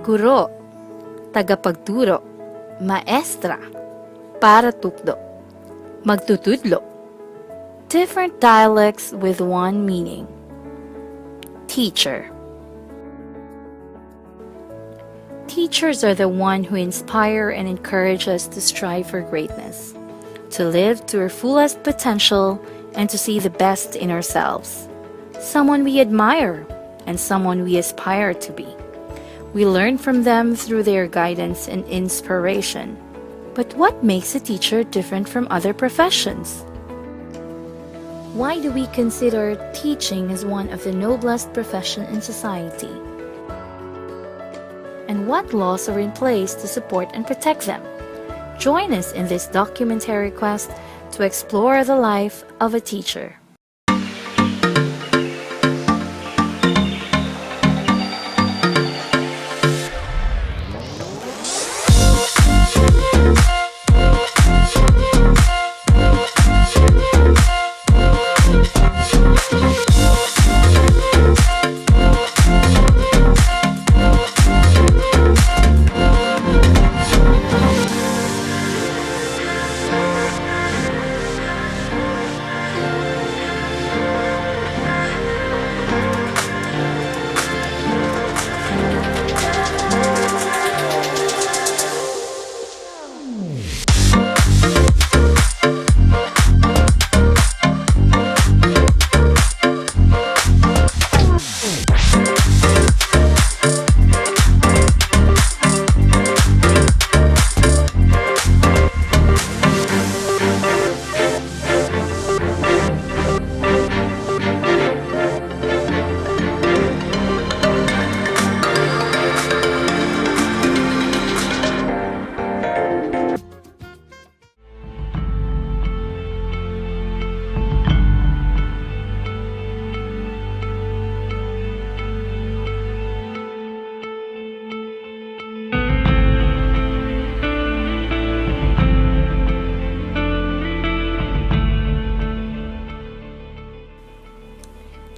Guro, tagapagturo, maestra, para tukdo, magtutudlo. Different dialects with one meaning. Teacher. Teachers are the one who inspire and encourage us to strive for greatness, to live to our fullest potential, and to see the best in ourselves. Someone we admire and someone we aspire to be. We learn from them through their guidance and inspiration. But what makes a teacher different from other professions? Why do we consider teaching as one of the noblest professions in society? And what laws are in place to support and protect them? Join us in this documentary quest to explore the life of a teacher.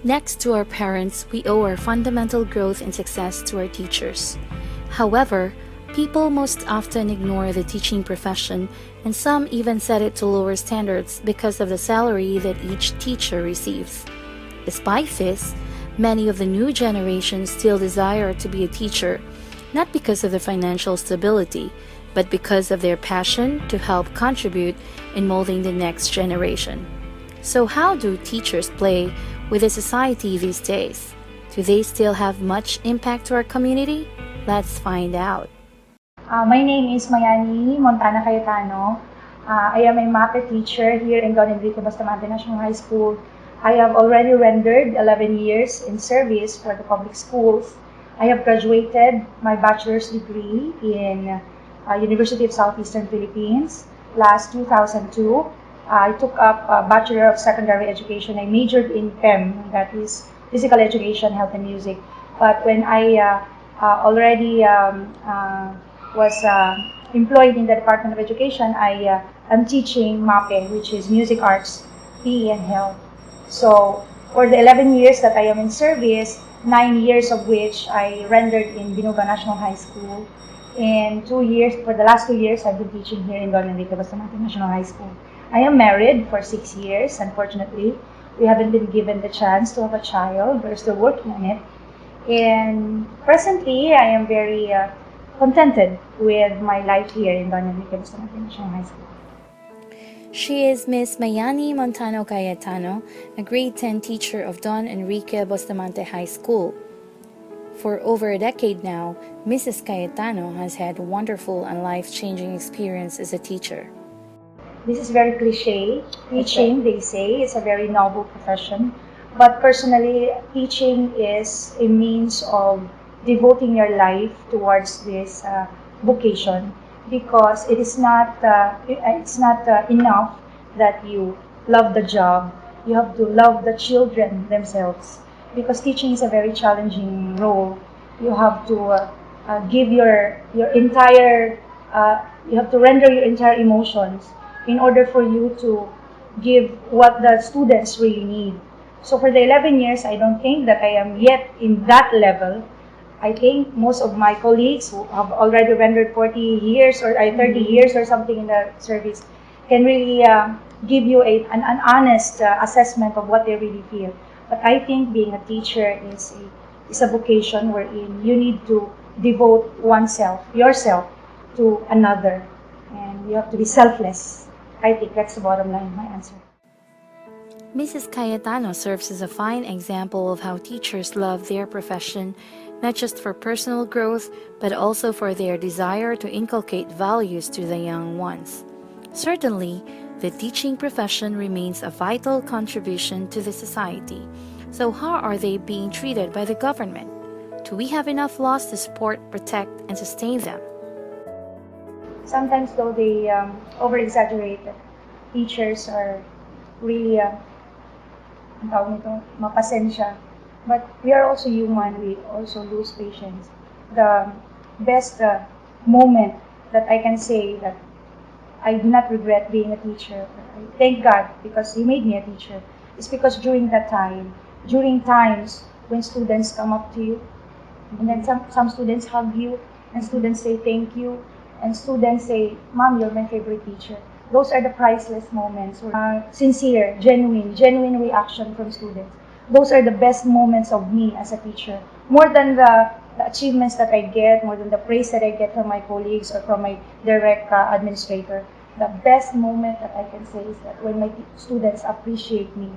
Next to our parents, we owe our fundamental growth and success to our teachers. However, people most often ignore the teaching profession, and some even set it to lower standards because of the salary that each teacher receives. Despite this, many of the new generation still desire to be a teacher, not because of the financial stability, but because of their passion to help contribute in molding the next generation. So how do teachers play with the society these days? Do they still have much impact to our community? Let's find out. My name is Mayanie, Montano-Cayetano. I am a MAPEH teacher here in Don Enrique Bustamante National High School. I have already rendered 11 years in service for the public schools. I have graduated my bachelor's degree in University of Southeastern Philippines last 2002. I took up a Bachelor of Secondary Education. I majored in PEM, that is Physical Education, Health and Music. But when I already was employed in the Department of Education, I am teaching MAPEH, which is Music Arts, PE and Health. So for the 11 years that I am in service, 9 years of which I rendered in Binuga National High School. And 2 years, for the last 2 years, I've been teaching here in Don Enrique Bustamante National High School. I am married for 6 years. Unfortunately, we haven't been given the chance to have a child. We're still working on it. And presently, I am very contented with my life here in Don Enrique Bustamante National High School. She is Miss Mayanie Montano-Cayetano, a grade 10 teacher of Don Enrique Bustamante High School. For over a decade now, Mrs. Cayetano has had wonderful and life-changing experience as a teacher. This is very cliche. Teaching, they say, is a very noble profession. But personally, teaching is a means of devoting your life towards this vocation, because it's not enough that you love the job. You have to love the children themselves, because teaching is a very challenging role. You have to give your entire, you have to render your entire emotions in order for you to give what the students really need. So for the 11 years, I don't think that I am yet in that level, I think most of my colleagues who have already rendered 40 years or 30 years or something in the service can really give you an honest assessment of what they really feel. But I think being a teacher is a vocation wherein you need to devote oneself, yourself, to another. And you have to be selfless. I think that's the bottom line, my answer. Mrs. Cayetano serves as a fine example of how teachers love their profession, not just for personal growth, but also for their desire to inculcate values to the young ones. Certainly, the teaching profession remains a vital contribution to the society. So how are they being treated by the government? Do we have enough laws to support, protect, and sustain them? Sometimes though they over-exaggerate that teachers are really ang tawag nito, mapasensya. But we are also human, we also lose patience. The best moment that I can say that I do not regret being a teacher, I thank God because He made me a teacher, is because during that time, during times when students come up to you, and then some students hug you, and students say thank you, and students say, Mom, you're my favorite teacher. Those are the priceless moments. Sincere, genuine reaction from students. Those are the best moments of me as a teacher. More than the achievements that I get, more than the praise that I get from my colleagues or from my direct administrator. The best moment that I can say is that when my students appreciate me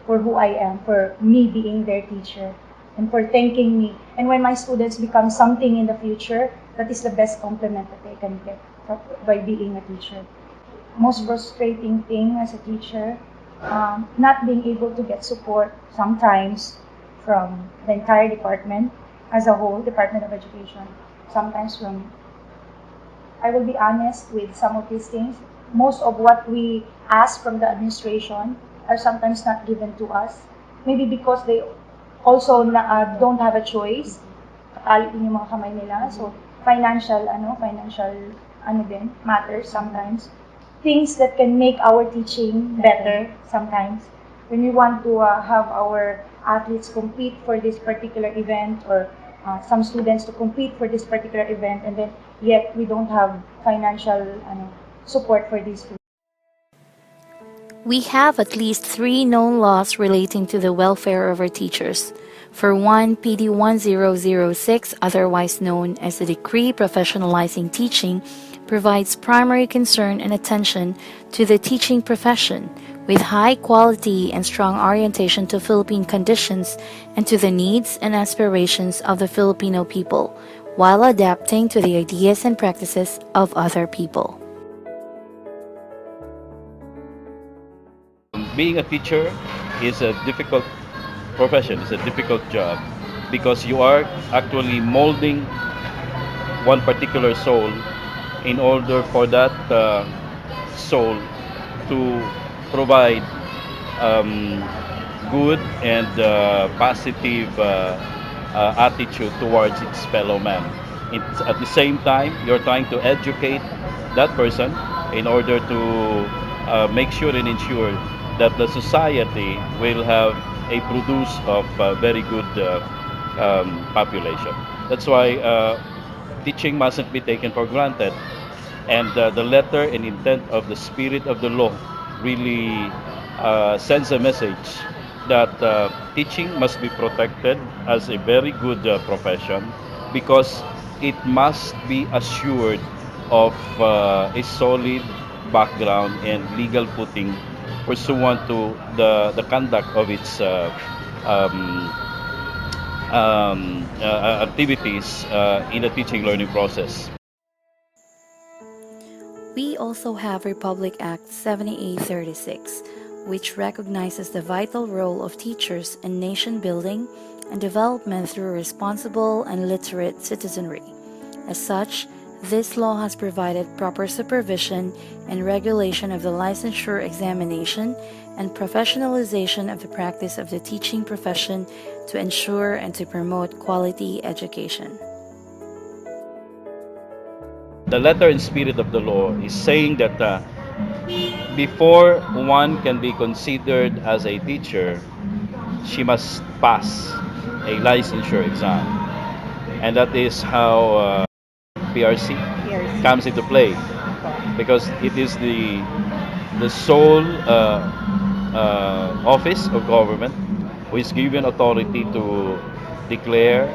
for who I am, for me being their teacher, and for thanking me. And when my students become something in the future, that is the best compliment that they can get by being a teacher. Most frustrating thing as a teacher, not being able to get support sometimes from the entire department as a whole, Department of Education, sometimes from, I will be honest with some of these things, most of what we ask from the administration are sometimes not given to us. Maybe because they also don't have a choice. Katali din yung mga kamay nila. So, financial din, matters sometimes. Things that can make our teaching better sometimes. When we want to have our athletes compete for this particular event or some students to compete for this particular event and then yet we don't have financial support for these students. We have at least 3 known laws relating to the welfare of our teachers. For one, PD 1006, otherwise known as the Decree Professionalizing Teaching, provides primary concern and attention to the teaching profession with high quality and strong orientation to Philippine conditions and to the needs and aspirations of the Filipino people, while adapting to the ideas and practices of other people. Being a teacher is a difficult profession, it's a difficult job because you are actually molding one particular soul in order for that soul to provide good and positive attitude towards its fellow man. At the same time, you're trying to educate that person in order to make sure and ensure that the society will have a produce of very good population. That's why teaching mustn't be taken for granted. And the letter and intent of the spirit of the law really sends a message that teaching must be protected as a very good profession because it must be assured of a solid background and legal footing pursuant to the conduct of its activities in the teaching learning process. We also have Republic Act 7836, which recognizes the vital role of teachers in nation building and development through responsible and literate citizenry. As such, this law has provided proper supervision and regulation of the licensure examination and professionalization of the practice of the teaching profession to ensure and to promote quality education. The letter and spirit of the law is saying that before one can be considered as a teacher, she must pass a licensure exam. And that is how PRC comes into play, because it is the sole office of government who is given authority to declare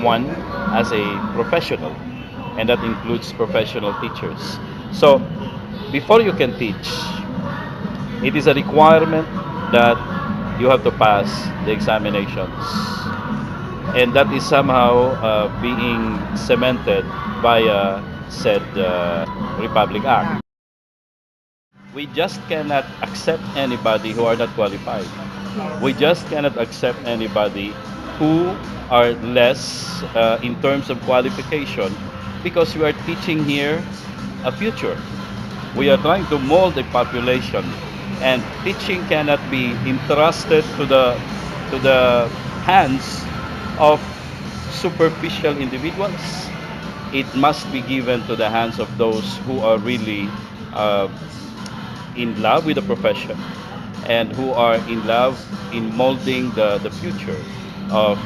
one as a professional, and that includes professional teachers. So, before you can teach, it is a requirement that you have to pass the examinations, and that is somehow being cemented via said Republic Act. We just cannot accept anybody who are not qualified. We just cannot accept anybody who are less in terms of qualification, because we are teaching here a future. We are trying to mold a population, and teaching cannot be entrusted to the hands of superficial individuals. It must be given to the hands of those who are really uh, in love with the profession, and who are in love in molding the future of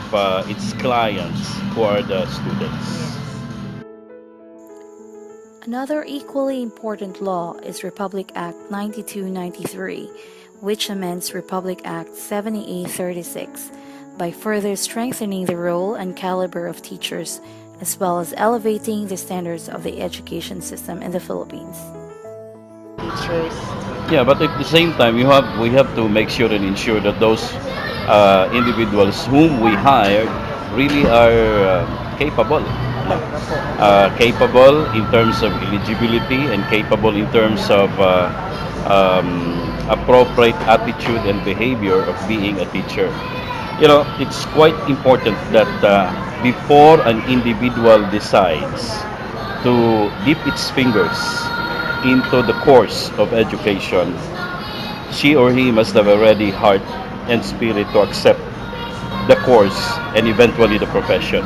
its clients, who are the students. Another equally important law is Republic Act 9293, which amends Republic Act 7836 by further strengthening the role and caliber of teachers, as well as elevating the standards of the education system in the Philippines. Teachers. Yeah, but at the same time, we have to make sure and ensure that those individuals whom we hired really are capable. No? Capable in terms of eligibility, and capable in terms of appropriate attitude and behavior of being a teacher. You know, it's quite important that before an individual decides to dip its fingers into the course of education, she or he must have a ready heart and spirit to accept the course and eventually the profession.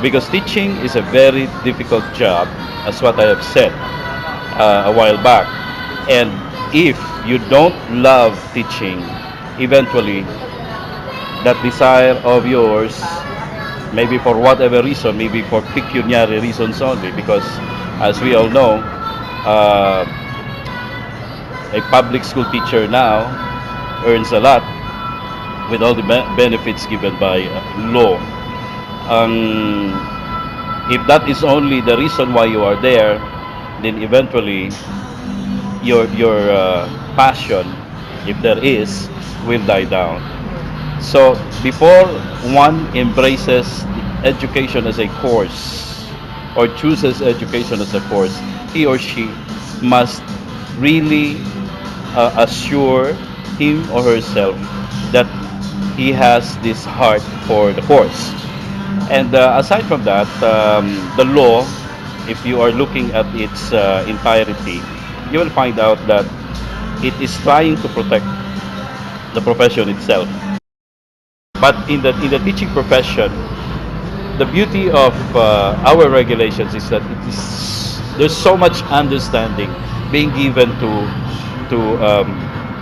Because teaching is a very difficult job, as what I have said a while back. And if you don't love teaching, eventually that desire of yours, maybe for whatever reason, maybe for pecuniary reasons only, because as we all know, uh, a public school teacher now earns a lot with all the benefits given by law. Um, if that is only the reason why you are there, then eventually your passion, if there is, will die down. So before one embraces education as a course, or chooses education as a course, he or she must really assure him or herself that he has this heart for the course. And aside from that, the law, if you are looking at its entirety, you will find out that it is trying to protect the profession itself. But in the teaching profession, the beauty of our regulations is that there's so much understanding being given to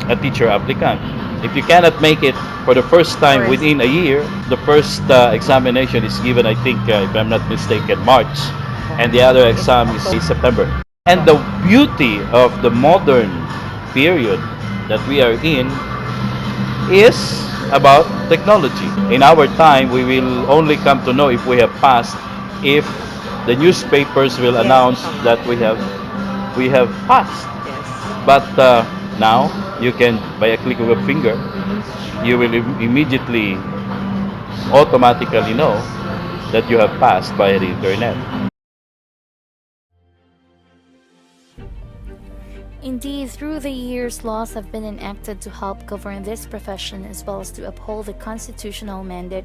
a teacher applicant. If you cannot make it for the first time within a year, the first examination is given, I think, if I'm not mistaken, March, and the other exam is September. And the beauty of the modern period that we are in is about technology. In our time, we will only come to know if we have passed if the newspapers will announce that we have passed. But now you can, by a click of a finger, you will immediately automatically know that you have passed by the internet. Indeed, through the years, laws have been enacted to help govern this profession, as well as to uphold the constitutional mandate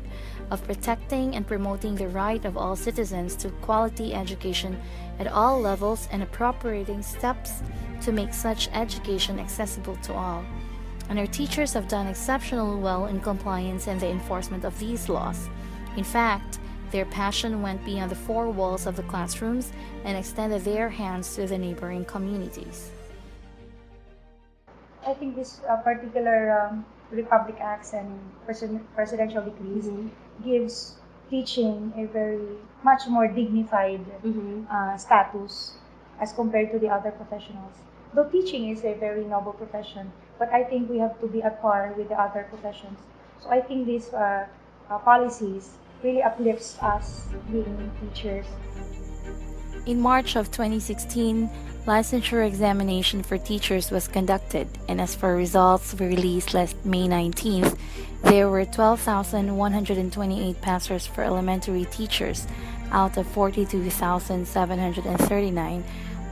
of protecting and promoting the right of all citizens to quality education at all levels, and appropriating steps to make such education accessible to all. And our teachers have done exceptionally well in compliance and the enforcement of these laws. In fact, their passion went beyond the four walls of the classrooms and extended their hands to the neighboring communities. I think this particular Republic Acts and presidential decrees gives teaching a very much more dignified status as compared to the other professionals. Though teaching is a very noble profession, but I think we have to be at par with the other professions. So I think these policies really uplifts us being teachers. In March of 2016, licensure examination for teachers was conducted, and as for results released last May 19th, there were 12,128 passers for elementary teachers out of 42,739,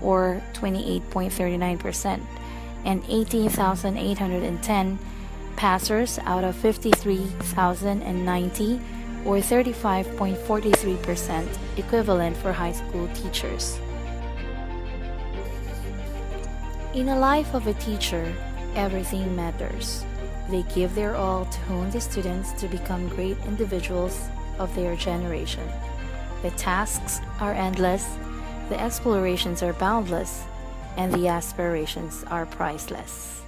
or 28.39%, and 18,810 passers out of 53,090, or 35.43%, equivalent for high school teachers. In the life of a teacher, everything matters. They give their all to hone the students to become great individuals of their generation. The tasks are endless, the explorations are boundless, and the aspirations are priceless.